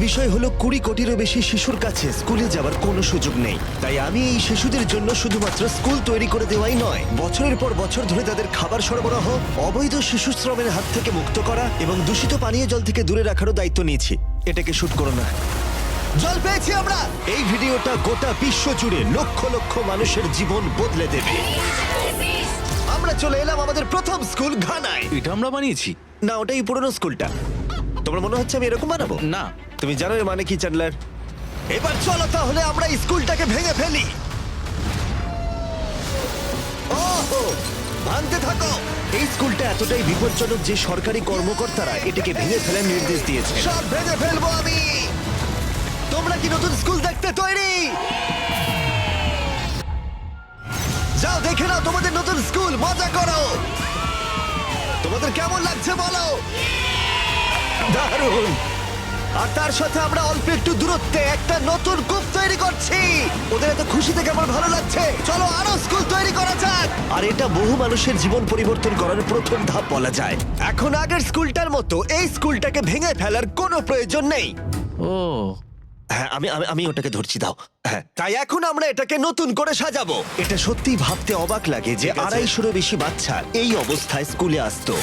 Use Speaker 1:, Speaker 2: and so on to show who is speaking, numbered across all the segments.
Speaker 1: বিষয় হলো 20 কোটিরও বেশি শিশুর কাছে স্কুলে যাওয়ার কোনো সুযোগ নেই। তাই আমি এই শিশুদের জন্য শুধুমাত্র স্কুল তৈরি করে দেওয়াই নয়, বছরের পর বছর ধরে তাদের খাবার সরবরাহ, অবৈধ শিশু শ্রমের হাত থেকে মুক্ত করা এবং দূষিত পানীয় জল থেকে দূরে রাখারও দায়িত্ব নিয়েছি। এটাকে শুট করো না। জল পেয়েছি আমরা। এই ভিডিওটা গোটা বিশ্ব জুড়ে লক্ষ লক্ষ মানুষের জীবন বদলে দেবে। আমরা চলে এলাম আমাদের প্রথম স্কুল ঘানায়।
Speaker 2: এটা আমরা বানিয়েছি।
Speaker 1: না, ওটাই পুরনো স্কুলটা। তোমার মনে হচ্ছে আমি এরকম বানাবো?
Speaker 2: না।
Speaker 1: তুমি জানো এর মানে কি, চ্যান্ডলার? এবার চলো তাহলে আমরা এই স্কুলটাকে ভেঙে ফেলি। ওহো, ভাঙতে থাকো। এই স্কুলটা এতটাই বিপজ্জনক যে সরকারি কর্মকর্তারা এটাকে ভেঙে ফেলার নির্দেশ দিয়েছে। সব ভেঙে ফেলবো আমি। তোমরা কি নতুন স্কুল দেখতে তৈরি? যাও দেখে নাও তোমাদের নতুন স্কুল, মজা করো। তোমাদের কেমন লাগছে বলো? দারুণ। আর তার সাথে আমরা অল্প একটু দূরত্বে একটা নতুন কূপ তৈরি করছি। ওদের এত খুশি থেকে আমার ভালো লাগছে। চলো আরো স্কুল তৈরি করা যাক। আর এটা বহু মানুষের জীবন পরিবর্তন করার প্রথম ধাপ বলা যায়। এখন আগের স্কুলটার মতো এই স্কুলটাকে ভেঙে ফেলার কোনো প্রয়োজন নেই।
Speaker 2: ও
Speaker 1: হ্যাঁ, আমি ওটাকে ধরছি, দাও। হ্যাঁ, তাই এখন আমরা এটাকে নতুন করে সাজাবো। এটা সত্যি ভাবতে অবাক লাগে যে 250 বেশি বাচ্চা এই অবস্থায় স্কুলে আসতো।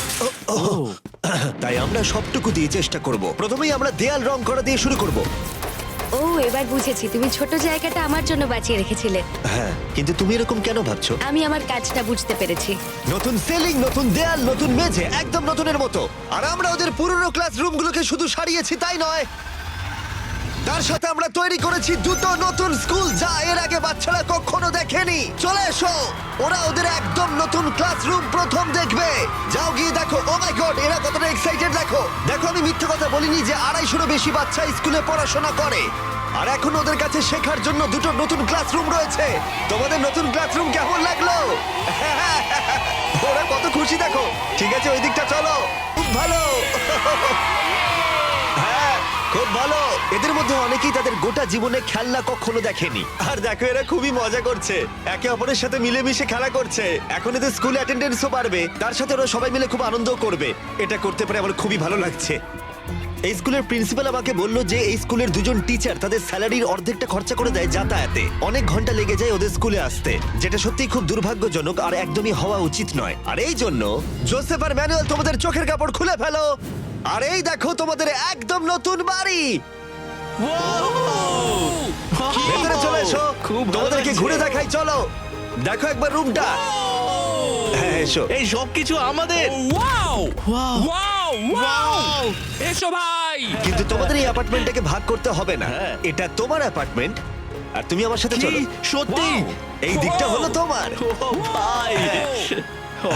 Speaker 1: তাই আমরা সবটুকু দিয়ে চেষ্টা করব। প্রথমেই আমরা দেয়াল রং করা দিয়ে শুরু করব।
Speaker 3: ও, এবার বুঝেছি, তুমি ছোট জায়গাটা আমার জন্য বাঁচিয়ে রেখেছিলে।
Speaker 1: হ্যাঁ, কিন্তু তুমি এরকম কেন ভাবছো?
Speaker 3: আমি আমার কাজটা বুঝতে পেরেছি।
Speaker 1: নতুন সিলিং, নতুন দেয়াল, নতুন মেঝে, একদম নতুনের মতো। আর আমরা ওদের পুরনো ক্লাসরুমগুলোকে শুধু সারিয়েছি তাই নয়, তার সাথে আমরা তৈরি করেছি দুটো নতুন স্কুল যা এর আগে বাচ্চারা কখনো দেখেনি। চলে এসো, ওরা ওদের একদম নতুন ক্লাসরুম প্রথম দেখবে। যাও গিয়ে দেখো। ও মাই গড, এরা কতটা এক্সাইটেড দেখো। দেখো, আমি মিথ্যে কথা বলিনি যে 250 বেশি বাচ্চা স্কুলে পড়াশোনা করে। আর এখন ওদের কাছে শেখার জন্য দুটো নতুন ক্লাসরুম রয়েছে। তোমাদের নতুন ক্লাসরুম কেমন লাগলো? ওরা কত খুশি দেখো। ঠিক আছে, ওই দিকটা চলো। খুব ভালো। হ্যাঁ, খুব ভালো। এদের মধ্যে অনেকেই তাদের গোটা জীবনে খেলনা কখনো দেখেনি। আর দেখো, এরা খুবই মজা করছে, একে অপরের সাথে মিলেমিশে খেলা করছে। এখন এদের স্কুলে অ্যাটেন্ডেন্সও বাড়বে, তার সাথে ওরা সবাই মিলে খুব আনন্দ করবে। এটা করতে পারে আমার খুবই ভালো লাগছে। এই স্কুলের প্রিন্সিপাল আমাকে বলল যে এই স্কুলের দুজন টিচার তাদের স্যালারির অর্ধেকটা খরচা করে দেয় যাতায়াতে। অনেক ঘন্টা লেগে যায় ওদের স্কুলে আসতে, যেটা সত্যিই খুব দুর্ভাগ্যজনক আর একদমই হওয়া উচিত নয়। আর এই জন্য জোসেফ আর ম্যানুয়েল তোমাদের চোখের কাপড় খুলে ফেলো। আর এই দেখো তোমাদের একদম নতুন বাড়ি। ভেতরে চলে এসো,
Speaker 2: খুব ভালো
Speaker 1: তোমাদেরকে
Speaker 2: লাগছে।
Speaker 1: ঘুরে দেখাই। চলো দেখো একবার রুমটা। হ্যাঁ, এসো।
Speaker 2: এই সব কিছু আমাদের।
Speaker 4: Wow
Speaker 2: Wow!
Speaker 4: ওয়াও ওয়াও এসো ভাই।
Speaker 1: কিন্তু তোমাদের এই অ্যাপার্টমেন্টটাকে ভাগ করতে হবে না।
Speaker 2: হ্যাঁ।
Speaker 1: এটা তোমার অ্যাপার্টমেন্ট আর তুমি আমার সাথে
Speaker 2: কি?
Speaker 1: চলো।
Speaker 2: সত্যি?
Speaker 4: Wow!
Speaker 1: এই দিকটা হলো তোমার।
Speaker 2: ও ভাই,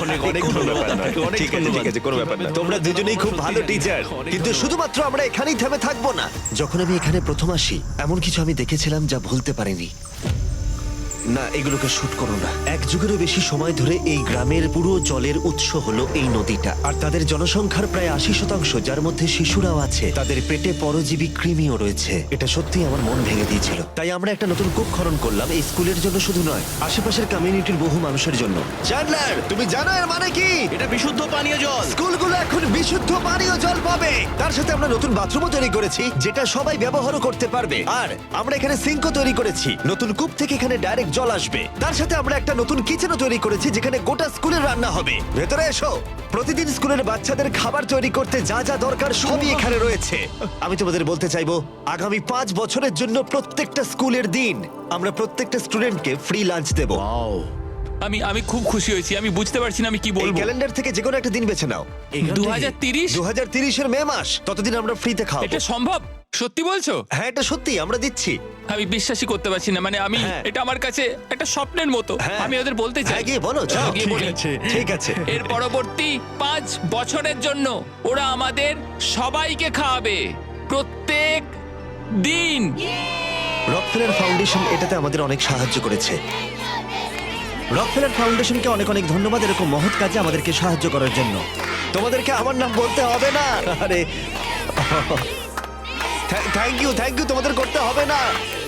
Speaker 2: অনেক অনেক
Speaker 1: কোনো
Speaker 2: ধন্যবাদ
Speaker 1: ব্যাপার নয়।
Speaker 2: আপনাকে, অনেক
Speaker 1: ঠিক আছে,
Speaker 2: ধন্যবাদ।
Speaker 1: ঠিক আছে, কোনো ব্যাপার না। তোমরা দুজনেই খুব ভালো টিচার।
Speaker 2: অনেক
Speaker 1: কিন্তু
Speaker 2: ধন্যবাদ।
Speaker 1: শুধুমাত্র আমরা এখানেই থেমে থাকবো না। যখন আমি এখানে প্রথম আসি, এমন কিছু আমি দেখেছিলাম যা ভুলতে পারিনি। না, এগুলোকে শুট করো না। এক যুগেরও বেশি সময় ধরে এই গ্রামের পুরো জলের উৎস হলো এই নদীটা। আর তাদের জনসংখ্যার প্রায় 80%, যার মধ্যে শিশুরাও আছে, তাদের পেটে পরজীবী কৃমিও রয়েছে। এটা সত্যি আমার মন ভেঙে দিয়েছিল। তাই আমরা একটা নতুন কূপ খনন করলাম, এই স্কুলের জন্য শুধু নয়, আশেপাশের কমিউনিটির বহু মানুষের জন্য। চ্যান্ডলার, তুমি জানো এর মানে কি?
Speaker 2: এটা বিশুদ্ধ পানীয় জল।
Speaker 1: স্কুলগুলো এখন বিশুদ্ধ পানীয় জল পাবে। তার সাথে আমরা নতুন বাথরুমও তৈরি করেছি, যেটা সবাই ব্যবহারও করতে পারবে। আর আমরা এখানে সিঙ্কও তৈরি করেছি, নতুন কূপ থেকে এখানে ডাইরেক্ট জল আসবে। তার সাথে আমরা একটা নতুন কিচেনও তৈরি করেছি, যেখানে গোটা স্কুলের রান্না হবে। ভেতরে এসো। প্রতিদিন স্কুলের বাচ্চাদের খাবার তৈরি করতে যা যা দরকার সবই এখানে রয়েছে। আমি তোমাদের বলতে চাইবো, আগামী 5 বছরের জন্য প্রত্যেকটা স্কুলের দিন আমরা প্রত্যেকটা স্টুডেন্টকে ফ্রি লাঞ্চ দেবো।
Speaker 4: আমি খুব খুশি হয়েছি। আমি বুঝতে পারছি না আমি কি
Speaker 1: এই
Speaker 4: বলবো।
Speaker 1: ক্যালেন্ডার থেকে যে কোনো একটা দিন বেছে নাও।
Speaker 4: 2030
Speaker 1: 2030 এর মে মাস, ততদিন আমরা ফ্রিতে খাওয়াবো।
Speaker 4: এটা সম্ভব? সত্যি বলছো?
Speaker 1: হ্যাঁ, এটা সত্যি, আমরা দিচ্ছি।
Speaker 4: আমি বিশ্বাসই করতে পারছি না। মানে আমি
Speaker 1: হ্যাঁ।
Speaker 4: এটা আমার কাছে একটা স্বপ্নের মতো।
Speaker 1: হ্যাঁ।
Speaker 4: আমি ওদের বলতে চাই।
Speaker 1: হ্যাঁ, গিয়ে বলো,
Speaker 4: চলো
Speaker 1: যাও।
Speaker 4: গিয়ে বলি।
Speaker 1: ঠিক আছে।
Speaker 4: এর পরবর্তী 5 বছরের জন্য ওরা আমাদের সবাইকে খাওয়াবে প্রত্যেক দিন।
Speaker 1: রকফেলার ফাউন্ডেশন এটাতে আমাদের অনেক সাহায্য করেছে। রকফেলার ফাউন্ডেশনকে অনেক অনেক ধন্যবাদ এরকম মহৎ কাজে আমাদেরকে সাহায্য করার জন্য। তোমাদেরকে আমার নাম বলতে হবে না। আরে থ্যাংক ইউ তোমাদের করতে হবে না।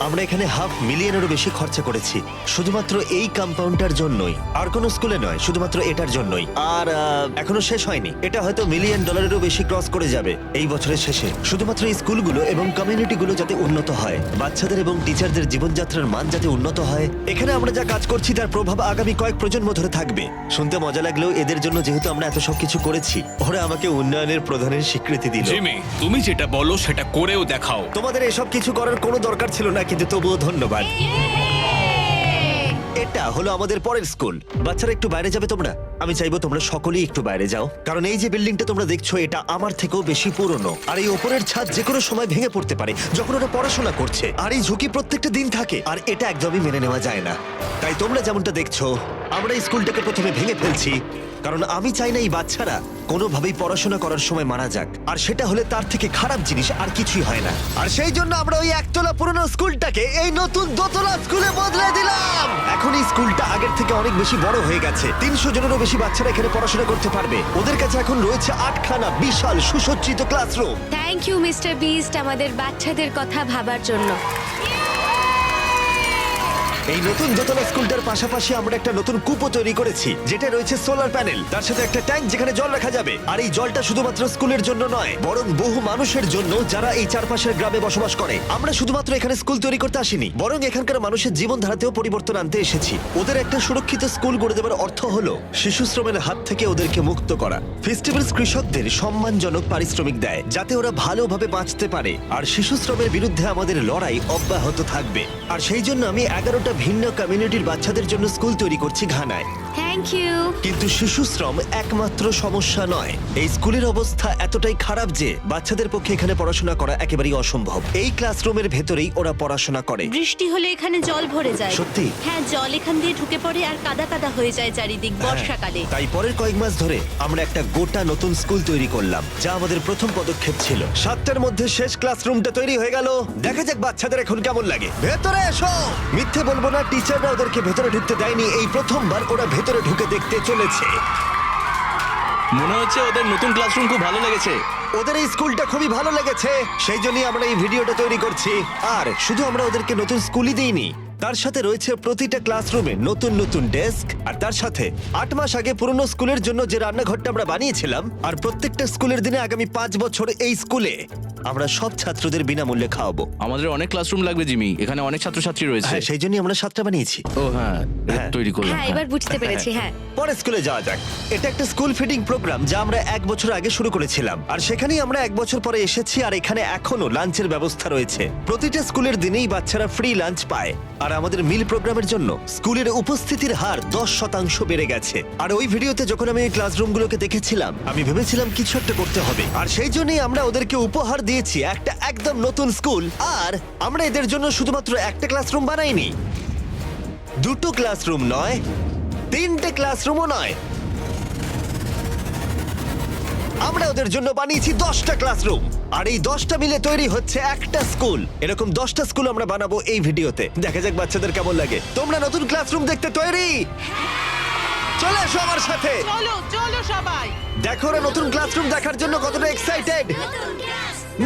Speaker 1: আমরা এখানে $500,000-এরও বেশি খরচা করেছি শুধুমাত্র এই কম্পাউন্ডটার জন্যই, আর কোনো স্কুলে নয়, শুধুমাত্র এটার জন্যই। আর এখনো শেষ হয়নি, এটা হয়তো $1 মিলিয়নেরও বেশি ক্রস করে যাবে এই বছরের শেষে। শুধুমাত্র এই স্কুলগুলো এবং কমিউনিটিগুলো যাতে উন্নত হয়, বাচ্চাদের এবং টিচারদের জীবনযাত্রার মান যাতে উন্নত হয়। এখানে আমরা যা কাজ করছি তার প্রভাব আগামী কয়েক প্রজন্ম ধরে থাকবে। শুনতে মজা লাগলেও এদের জন্য যেহেতু আমরা এত সবকিছু করেছি, ওরা আমাকে উন্নয়নের প্রধানের স্বীকৃতি দিল।
Speaker 4: জিমি, তুমি যেটা বলো সেটা করেও দেখাও।
Speaker 1: তোমাদের এসব কিছু করার কোনো দরকার ছিল না, কিন্তু তবুও ধন্যবাদ। এটা হলো আমাদের পরের স্কুল। বাচ্চারা একটু বাইরে যাবে তোমরা? আমি চাইবো তোমরা সকলেই একটু বাইরে যাও, কারণ এই যে বিল্ডিংটা তোমরা দেখছো এটা আমার থেকেও বেশি পুরনো। আর এই ওপরের ছাদ যে কোনো সময় ভেঙে পড়তে পারে যখন ওরা পড়াশোনা করছে, আর এই ঝুঁকি প্রত্যেকটা দিন থাকে, আর এটা একদমই মেনে নেওয়া যায় না। তাই তোমরা যেমনটা দেখছো, আমরা এই স্কুলটাকে প্রথমে ভেঙে ফেলছি, কারণ আমি চাই না এই বাচ্চারা কোনোভাবেই পড়াশোনা করার সময় মারা যাক, আর সেটা হলে তার থেকে খারাপ জিনিস আর কিছুই হয় না। আর সেই জন্য আমরা ওই একতলা পুরনো স্কুলটাকে এই নতুন দোতলা স্কুলে বদলে দিলাম। এখন এই স্কুলটা আগের থেকে অনেক বেশি বড় হয়ে গেছে, 300 জনেরও বেশি বাচ্চারা এখানে পড়াশোনা করতে পারবে। ওদের কাছে এখন রয়েছে 8খানা বিশাল সুসজ্জিত classroom.
Speaker 3: Thank you mister Bisht আমাদের বাচ্চাদের কথা ভাবার জন্য।
Speaker 1: এই নতুন দোতলা স্কুলটার পাশাপাশি আমরা একটা নতুন কূপও তৈরি করেছি, যেটা রয়েছে সোলার প্যানেল, তার সাথে একটা ট্যাঙ্ক যেখানে জল রাখা যাবে। আর এই জলটা শুধুমাত্র স্কুলের জন্য নয়, বরং বহু মানুষের জন্য যারা এই চারপাশের গ্রামে বসবাস করে। আমরা শুধুমাত্র এখানে স্কুল তৈরি করতে আসিনি, বরং এখানকার মানুষের জীবনধারাতেও পরিবর্তন আনতে এসেছি। ওদের একটা সুরক্ষিত স্কুল গড়ে দেওয়ার অর্থ হলো শিশু শ্রমের হাত থেকে ওদেরকে মুক্ত করা। ফেস্টিভ্যালস কৃষকদের সম্মানজনক পারিশ্রমিক দেয় যাতে ওরা ভালোভাবে বাঁচতে পারে, আর শিশু শ্রমের বিরুদ্ধে আমাদের লড়াই অব্যাহত থাকবে। আর সেই জন্য আমি 11টা ভিন্ন কমিউনিটির বাচ্চাদের জন্য স্কুল তৈরি করছি ঘানায়।
Speaker 3: Thank you.
Speaker 1: কিন্তু শিশু শ্রম একমাত্র সমস্যা নয়। এই স্কুলের অবস্থা এতটাই খারাপ যে বাচ্চাদের পক্ষে এখানে পড়াশোনা করা একেবারেই অসম্ভব। এই ক্লাসরুমের ভেতরেই ওরা পড়াশোনা করে।
Speaker 5: বৃষ্টি হলে এখানে জল ভরে যায়।
Speaker 1: সত্যি?
Speaker 5: হ্যাঁ, জল এখান দিয়ে ঢুকে পড়ে আর কাদা কাদা হয়ে যায় চারিদিক বর্ষাকালে।
Speaker 1: তাই পরের কয়েক মাস ধরে আমরা একটা গোটা নতুন স্কুল তৈরি করলাম, যা আমাদের প্রথম পদক্ষেপ ছিল। 7টার মধ্যে শেষ ক্লাসরুমটা তৈরি হয়ে গেল। দেখা যাক বাচ্চাদের এখন কেমন লাগে। ভেতরে এসো। মিথ্যে বলবো না, টিচাররা ওদেরকে ভেতরে ঢুকতে দেয়নি। এই প্রথমবার ওরা ভেতরে ঢুকে দেখতে চলেছে।
Speaker 2: মনে হচ্ছে ওদের নতুন ক্লাসরুম খুব ভালো লেগেছে।
Speaker 1: ওদের এই স্কুলটা খুবই ভালো লেগেছে, সেই জন্যই আমরা এই ভিডিওটা তৈরি করছি। আর শুধু আমরা ওদেরকে নতুন স্কুলই দিইনি, তার সাথে রয়েছে প্রতিটা ক্লাসরুমে নতুন নতুন ডেস্ক, আর তার সাথে 8 মাস আগে পুরনো স্কুলের জন্য যে রান্নাঘরটা আমরা বানিয়েছিলাম। আর প্রত্যেকটা স্কুলের দিনে আগামী 5 বছর এই স্কুলে আমরা সব ছাত্রদের বিনামূল্যে খাওয়াবো।
Speaker 2: আমাদের অনেক ক্লাসরুম লাগবে জিমি, এখানে অনেক ছাত্রছাত্রী রয়েছে।
Speaker 1: হ্যাঁ, সেই জন্যই আমরা 7টা বানিয়েছি।
Speaker 2: ও হ্যাঁ, এটা
Speaker 1: হ্যাঁ।
Speaker 2: তৈরি করলাম।
Speaker 3: হ্যাঁ, এবার বুঝতে পেরেছি। হ্যাঁ,
Speaker 1: পরে স্কুলে যাওয়া যাক। এটা একটা স্কুল ফিডিং প্রোগ্রাম যা আমরা 1 বছর আগে শুরু করেছিলাম, আর সেখানেই আমরা 1 বছর পরে এসেছি। আর এখানে এখনো লাঞ্চের ব্যবস্থা রয়েছে। প্রতিটা স্কুলের দিনেই বাচ্চারা ফ্রি লাঞ্চ পায়। আর আমাদের মিল প্রোগ্রামের জন্য স্কুলের উপস্থিতির হার 10% বেড়ে গেছে। আর ওই ভিডিওতে যখন আমি এই ক্লাসরুমগুলোকে দেখেছিলাম, আমি ভেবেছিলাম কিছু একটা করতে হবে। আর সেই জন্যই আমরা ওদেরকে উপহার দিয়েছি একটা একদম নতুন স্কুল। আর আমরা এদের জন্য শুধুমাত্র একটা ক্লাসরুম বানাইনি, 2টো ক্লাসরুম নয়, 3টে ক্লাসরুমও নয়, আমরা ওদের জন্য বানিয়েছি 10টা ক্লাসরুম। আর এই 10টা মিলে তৈরি হচ্ছে একটা স্কুল। এরকম 10টা স্কুল আমরা বানাবো এই ভিডিওতে। দেখা যাক বাচ্চাদের কেমন লাগে। তোমরা নতুন ক্লাসরুম দেখতে তৈরি? চলে এসো আমার সাথে।
Speaker 6: চলো চলো সবাই।
Speaker 1: দেখো ওরা নতুন ক্লাসরুম দেখার জন্য কতটা এক্সাইটেড।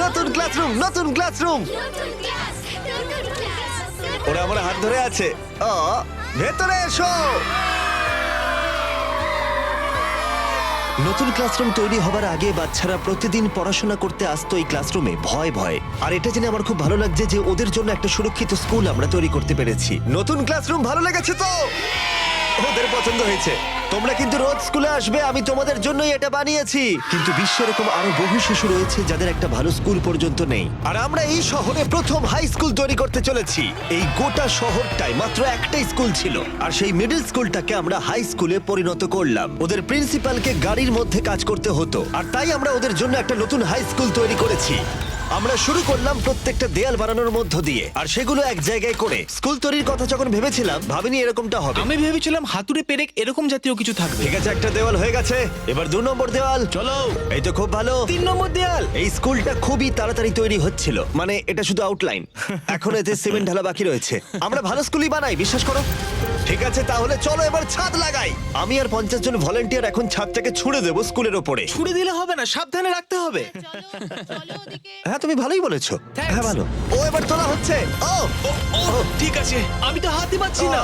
Speaker 1: নতুন ক্লাসরুম, নতুন ক্লাসরুম। ওরা আমার হাত ধরে আছে। ভেতরে এসো। নতুন ক্লাসরুম তৈরি হবার আগে বাচ্চারা প্রতিদিন পড়াশোনা করতে আসতো এই ক্লাসরুমে ভয় ভয়। আর এটা জেনে আমার খুব ভালো লাগছে যে ওদের জন্য একটা সুরক্ষিত স্কুল আমরা তৈরি করতে পেরেছি। নতুন ক্লাসরুম ভালো লেগেছে তো? ওদের পছন্দ হয়েছে। তোমরা কিন্তু রোজ স্কুলে আসবে, আমি তোমাদের জন্যই এটা বানিয়েছি। কিন্তু বিশ্বে এরকম আরো বহু শিশু রয়েছে যাদের একটা ভালো স্কুল পর্যন্ত নেই। আর আমরা এই শহরে প্রথম হাই স্কুল তৈরি করতে চলেছি। এই গোটা শহরটায় মাত্র একটাই স্কুল ছিল, আর সেই মিডল স্কুলটাকে আমরা হাই স্কুলে পরিণত করলাম। ওদের প্রিন্সিপালকে গাড়ির মধ্যে কাজ করতে হতো, আর তাই আমরা ওদের জন্য একটা নতুন হাই স্কুল তৈরি করেছি। আমরা শুরু করলাম প্রত্যেকটা দেয়াল বানানোর মধ্য দিয়ে, আর সেগুলো এক জায়গায় করে। স্কুল তৈরির কথা যখন ভেবেছিলাম, ভাবিনি এরকমটা হবে।
Speaker 2: আমি ভেবেছিলাম হাতুড়ে পেরেক এরকম জাতীয় কিছু থাকবে।
Speaker 1: ঠিক আছে, একটা দেওয়াল হয়ে গেছে। এবার 2 নম্বর দেওয়াল।
Speaker 2: চলো।
Speaker 1: এই তো খুব ভালো।
Speaker 2: 3 নম্বর দেয়াল।
Speaker 1: এই স্কুলটা খুবই তাড়াতাড়ি তৈরি হচ্ছিল, মানে এটা শুধু আউটলাইন। এখন এতে সিমেন্ট ঢালা বাকি রয়েছে। আমরা ভালো স্কুলই বানাই, বিশ্বাস করো। ঠিক আছে, তাহলে চলো এবার ছাদ লাগাই। আমি আর 50 জন ভলান্টিয়ার এখন ছাদটাকে ছুঁড়ে দেবো স্কুলের ওপরে।
Speaker 2: ছুড়ে দিলে হবে না, সাবধানে রাখতে হবে।
Speaker 1: হ্যাঁ, তুমি ভালোই বলেছো। হ্যাঁ, ভালো। ও এবার তোলা হচ্ছে। ও
Speaker 2: ও ঠিক আছে, আমি তো হাতই পাচ্ছি না।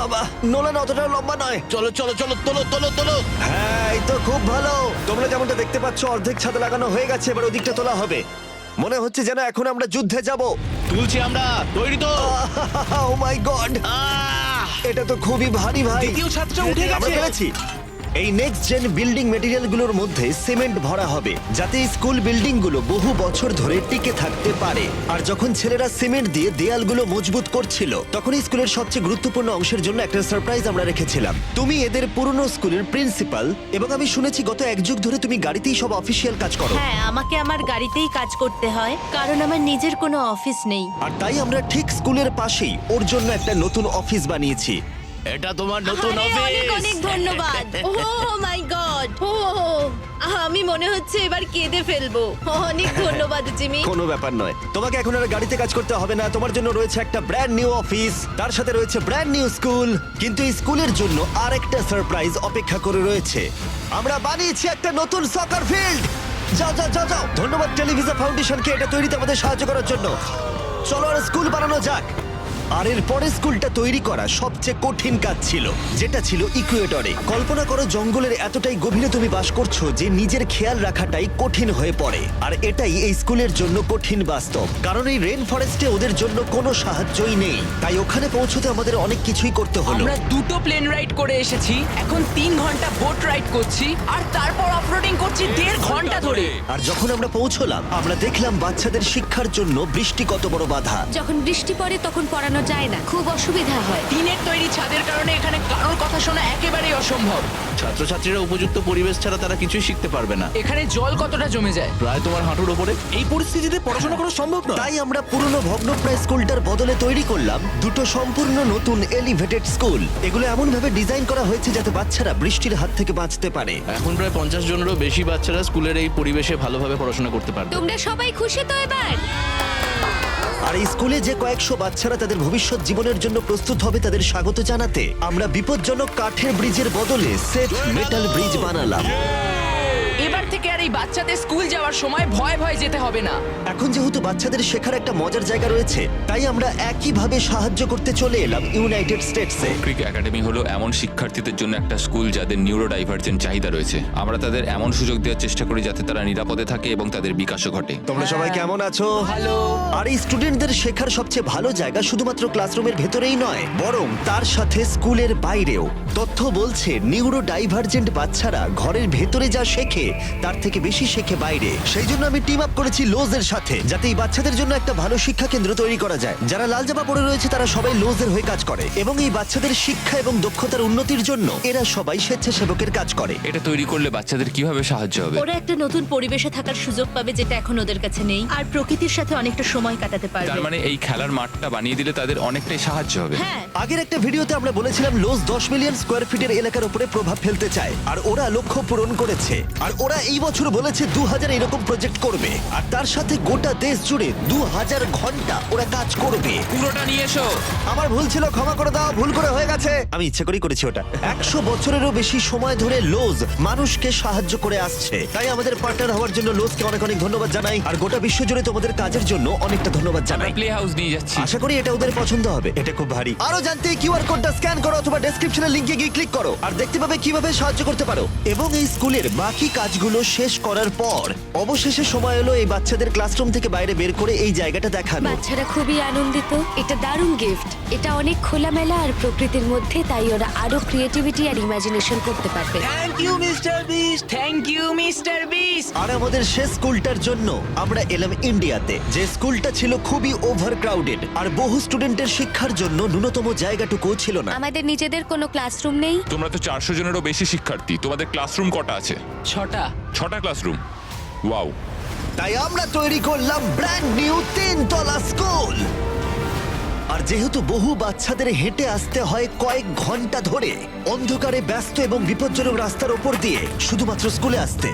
Speaker 1: নোলান অতটা লম্বা নয়।
Speaker 2: চলো চলো চলো, তোলো তোলো তোলো।
Speaker 1: হ্যাঁ, এই তো খুব ভালো। তোমরা যেমনটা দেখতে পাচ্ছ অর্ধেক ছাদ লাগানো হয়ে গেছে, এবার ওদিকটা তোলা হবে। মনে হচ্ছে যেন এখন আমরা যুদ্ধে যাব।
Speaker 2: তুলছি আমরা, তৈরি তো?
Speaker 1: ও মাই গড, এটা তো খুবই ভারী ভাই।
Speaker 2: দ্বিতীয় ছাদটা উঠে
Speaker 1: আমরা
Speaker 2: গেছে।
Speaker 1: পেরেছি। এই নেক্সট জেন বিল্ডিং মেটেরিয়ালগুলোর মধ্যে সিমেন্ট ভরা হবে, যাতে এই স্কুল বিল্ডিংগুলো বহু বছর ধরে টিকে থাকতে পারে। আর যখন ছেলেরা সিমেন্ট দিয়ে দেয়ালগুলো মজবুত করছিল, তখন এই স্কুলের সবচেয়ে গুরুত্বপূর্ণ অংশের জন্য একটা সারপ্রাইজ আমরা রেখেছিলাম। তুমি এদের পুরনো স্কুলের প্রিন্সিপাল, এবং আমি শুনেছি গত এক যুগ ধরে তুমি গাড়িতেই সব অফিসিয়াল কাজ করো।
Speaker 5: হ্যাঁ, আমাকে আমার গাড়িতেই কাজ করতে হয়, কারণ আমার নিজের কোনো অফিস নেই।
Speaker 1: আর তাই আমরা ঠিক স্কুলের পাশেই ওর জন্য একটা নতুন অফিস বানিয়েছি।
Speaker 2: এটা তোমার নতুন
Speaker 5: আরে,
Speaker 2: অফিস।
Speaker 5: অনেক অনেক ধন্যবাদ। ও মাই গড, ও আমি মনে হচ্ছে এবার কেঁদে ফেলবো। অনেক ধন্যবাদ জিমি।
Speaker 1: কোনো ব্যাপার নয়, তোমাকে এখন আর গাড়িতে কাজ করতে হবে না। তোমার জন্য রয়েছে একটা ব্র্যান্ড নিউ অফিস, তার সাথে রয়েছে ব্র্যান্ড নিউ স্কুল। কিন্তু এই স্কুলের জন্য আরেকটা সারপ্রাইজ অপেক্ষা করে রয়েছে। আমরা বানিয়েছি একটা নতুন সকার ফিল্ড। যাও যাও যাও যাও। ধন্যবাদ টেলিভিশন ফাউন্ডেশনকে এটা তৈরিতে আমাদের সাহায্য করার জন্য। চলো আর স্কুল বানানো যাক। আর এর পরে স্কুলটা তৈরি করা সবচেয়ে কঠিন কাজ ছিল, যেটা ছিল ইকুয়েডরে। কল্পনা করো জঙ্গলের এতটাই গভীরে তুমি বাস করছো যে নিজের খেয়াল রাখাটাই কঠিন হয়ে পড়ে। আর এটাই এই স্কুলের জন্য কঠিন বাস্তব, কারণ এই রেন ফরেস্টে ওদের জন্য কোনো সাহায্যই নেই। তাই ওখানে পৌঁছতে আমাদের অনেক কিছুই করতে হলো।
Speaker 6: আমরা দুটো প্লেন রাইড করে এসেছি, এখন 3 ঘন্টা বোট রাইড করছি, আর তারপর অফরোডিং করছি 1.5 ঘন্টা ধরে।
Speaker 1: আর যখন আমরা পৌঁছলাম, আমরা দেখলাম বাচ্চাদের শিক্ষার জন্য বৃষ্টি কত বড় বাধা।
Speaker 3: যখন বৃষ্টি পড়ে তখন পড়ানো যায় না, খুব অসুবিধা হয়।
Speaker 6: টিনের তৈরি ছাদের কারণে এখানে কারোর কথা শোনা একেবারেই অসম্ভব।
Speaker 2: ছাত্রছাত্রীরা উপযুক্ত পরিবেশ ছাড়া তারা কিছুই শিখতে পারবে না।
Speaker 6: এখানে জল কতটা জমে যায়।
Speaker 2: প্রায় তোমার হাঁটুর উপরে। এই পরিস্থিতিতে পড়াশোনা করা সম্ভব নয়।
Speaker 1: তাই আমরা পুরনো ভগ্নপ্রায় স্কুলটার বদলে তৈরি করলাম দুটো সম্পূর্ণ নতুন এলিভেটেড স্কুল। এগুলো এমন ভাবে ডিজাইন করা হয়েছে যাতে বাচ্চারা বৃষ্টির হাত থেকে বাঁচতে পারে।
Speaker 2: এখন প্রায় 50 জনেরও বেশি বাচ্চারা স্কুলের এই পরিবেশে ভালোভাবে পড়াশোনা করতে পারবে।
Speaker 3: তোমরা সবাই খুশি তো এবার?
Speaker 1: আর এই স্কুলে যে কয়েকশো বাচ্চারা তাদের ভবিষ্যৎ জীবনের জন্য প্রস্তুত হবে, তাদের স্বাগত জানাতে আমরা বিপজ্জনক কাঠের ব্রিজের বদলে সেফ মেটাল ব্রিজ বানালাম।
Speaker 6: এবার থেকে আর এই বাচ্চাদের স্কুল যাওয়ার সময় ভয় ভয় যেতে হবে না।
Speaker 1: এখন যেহেতু বাচ্চাদের শেখার একটা মজার জায়গা রয়েছে, তাই আমরা একইভাবে সাহায্য করতে চলে এলাম ইউনাইটেড স্টেটসে।
Speaker 4: ক্রিক একাডেমি হলো এমন শিক্ষার্থীদের জন্য একটা স্কুল যাদের নিউরো ডাইভার্জেন্ট চাহিদা রয়েছে। আমরা তাদের এমন সুযোগ দেওয়ার চেষ্টা করি যাতে তারা নিরাপদে থাকে এবং তাদের বিকাশও ঘটে।
Speaker 1: তোমরা সবাই কেমন আছো?
Speaker 6: ভালো।
Speaker 1: আর এই স্টুডেন্টদের শেখার সবচেয়ে ভালো জায়গা শুধুমাত্র ক্লাসরুমের ভেতরেই নয়, বরং তার সাথে স্কুলের বাইরেও। তথ্য বলছে নিউরো ডাইভার্জেন্ট বাচ্চারা ঘরের ভেতরে যা শেখে তার থেকে বেশি শেখে বাইরে। সেই জন্য আমি টিম আপ করেছি লোজের সাথে, যাতে এই বাচ্চাদের জন্য একটা ভালো শিক্ষা কেন্দ্র তৈরি করা যায়। যারা লাল জামা পরে রয়েছে তারা সবাই লোজের হয়ে কাজ করে, এবং এই বাচ্চাদের শিক্ষা এবং দক্ষতার উন্নতির জন্য এরা সবাই স্বেচ্ছাসেবকের কাজ করে।
Speaker 4: এটা তৈরি করলে বাচ্চাদের কিভাবে সাহায্য হবে?
Speaker 5: ওরা একটা নতুন পরিবেশে থাকার সুযোগ পাবে, যেটা এখন ওদের কাছে নেই, আর প্রকৃতির সাথে অনেকটা সময় কাটাতে
Speaker 4: তার
Speaker 5: পারবে।
Speaker 4: মানে এই খেলার মাঠটা বানিয়ে দিলে তাদের অনেকটাই সাহায্য হবে।
Speaker 5: হ্যাঁ,
Speaker 1: আগের একটা ভিডিওতে আমরা বলেছিলাম লোজ 10 মিলিয়ন স্কোয়ার ফিটের এলাকার উপরে প্রভাব ফেলতে চায়, আর ওরা লক্ষ্য পূরণ করেছে। আর ওরা এই বছর বলেছে 2000 এরকম প্রজেক্ট করবে, আর তার সাথে গোটা দেশ জুড়ে 2000 ঘন্টা ওরা কাজ করবে।
Speaker 4: পুরোটা নিয়ে এসো।
Speaker 1: আমার ভুল ছিল, ক্ষমা করে দাও, ভুল করে হয়ে গেছে। আমি ইচ্ছে করেই করেছি ওটা। 100 বছরেরও বেশি সময় ধরে লোজ মানুষকে সাহায্য করে আসছে, তাই আমাদের পার্টনার হওয়ার জন্য লোজকে অনেক অনেক ধন্যবাদ জানাই। আর গোটা বিশ্ব জুড়ে তোমাদের কাজের জন্য অনেকটা ধন্যবাদ
Speaker 4: আমরা
Speaker 1: জানাই।
Speaker 4: প্লে হাউস নিয়ে যাচ্ছি।
Speaker 1: আশা করি এটা ওদের পছন্দ হবে। এটা খুব ভারী। আরো জানতে কিউআর কোডটা স্ক্যান করো অথবা ডেসক্রিপশনের লিংকে গিয়ে ক্লিক করো আর দেখতে পাবে কিভাবে সাহায্য করতে পারো। এবং এই স্কুলের বাকি কাজগুলো শেষ করার পর অবশেষে সময় হলো এই বাচ্চাদের ক্লাসরুম থেকে বাইরে বের করে এই জায়গাটা দেখানো।
Speaker 3: বাচ্চারা খুবই আনন্দিত। এটা দারুণ গিফট। এটা অনেক খোলামেলা আর প্রকৃতির মধ্যে, তাই ওরা আরো ক্রিয়েটিভিটি আর ইমাজিনেশন করতে পারবে।
Speaker 6: Thank you mister Beast, thank you mister Beast.
Speaker 1: আর আমাদের শেষ স্কুলটার জন্য আমরা এলাম ইন্ডিয়াতে, যে স্কুলটা ছিল খুবই ওভারক্রাউডেড আর বহু স্টুডেন্টের শিক্ষার জন্য ন্যূনতম জায়গাটুকুও ছিল না।
Speaker 3: আমাদের নিজেদের কোনো ক্লাসরুম নেই।
Speaker 4: তোমরা তো 400 জনেরও বেশি শিক্ষার্থী, তোমাদের ক্লাসরুম কটা আছে?
Speaker 6: 6টা
Speaker 4: ক্লাসরুম। ওয়াও।
Speaker 1: তাই আমরা তৈরি করলাম ব্র্যান্ড নিউ 3 তলা স্কুল। আর যেহেতু বহু বাচ্চাদের হেঁটে আসতে হয় কয়েক ঘন্টা ধরে অন্ধকারে ব্যস্ত এবং বিপজ্জনক রাস্তার ওপর দিয়ে শুধুমাত্র স্কুলে আসতে,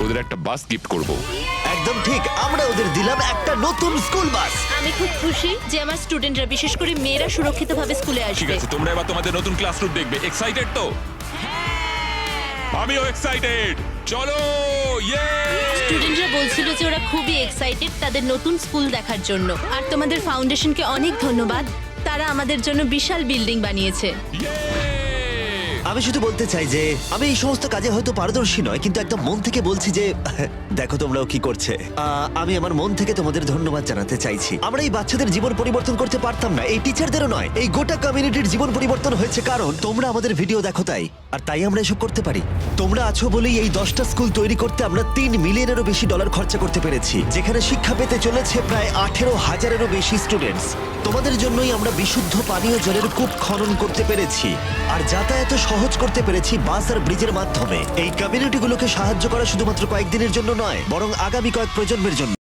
Speaker 4: ওদের একটা বাস গিফট করব।
Speaker 1: একদম ঠিক, আমরা ওদের দিলাম একটা নতুন স্কুল বাস।
Speaker 5: আমি খুব খুশি যে আমার স্টুডেন্টরা, বিশেষ করে মেয়েরা, সুরক্ষিতভাবে স্কুলে
Speaker 7: ঠিক
Speaker 5: আসবে।
Speaker 7: আছে, তোমরা এবার তোমাদের নতুন ক্লাসরুম দেখবে। এক্সাইটেড তো? আমিও এক্সাইটেড। চলো, ইয়ে!
Speaker 5: স্টুডেন্টরা বলছিল যে ওরা খুবই এক্সাইটেড তাদের নতুন স্কুল দেখার জন্য। আর তোমাদের ফাউন্ডেশনকে অনেক ধন্যবাদ, তারা আমাদের জন্য বিশাল বিল্ডিং বানিয়েছে।
Speaker 1: আমি শুধু বলতে চাই যে আমি এই সমস্ত কাজে হয়তো পারদর্শী নয়, কিন্তু একদম মন থেকে বলছি যে দেখো তোমরাও কি করছে। আমি আমার মন থেকে তোমাদের ধন্যবাদ জানাতে চাইছি। আমরা এই বাচ্চাদের জীবন পরিবর্তন করতে পারতাম না, এই টিচারদেরও নয়, এই গোটা কমিউনিটির জীবন পরিবর্তন হয়েছে কারণ তোমরা আমাদের ভিডিও দেখো তাই। আর তাই আমরা এসব করতে পারি। তোমরা আছো বলেই এই 10টা স্কুল তৈরি করতে আমরা $3 মিলিয়নেরও বেশি খরচা করতে পেরেছি, যেখানে শিক্ষা পেতে চলেছে প্রায় 18,000-এরও বেশি স্টুডেন্টস। তোমাদের জন্যই আমরা বিশুদ্ধ পানীয় জলের কূপ খনন করতে পেরেছি আর যাতায়াত সহজ করতে পেরেছি বাস আর ব্রিজের মাধ্যমে। এই কমিউনিটিগুলোকে সাহায্য করা শুধুমাত্র কয়েকদিনের জন্য নয়, বরং আগামী কয়েক প্রজন্মের জন্য।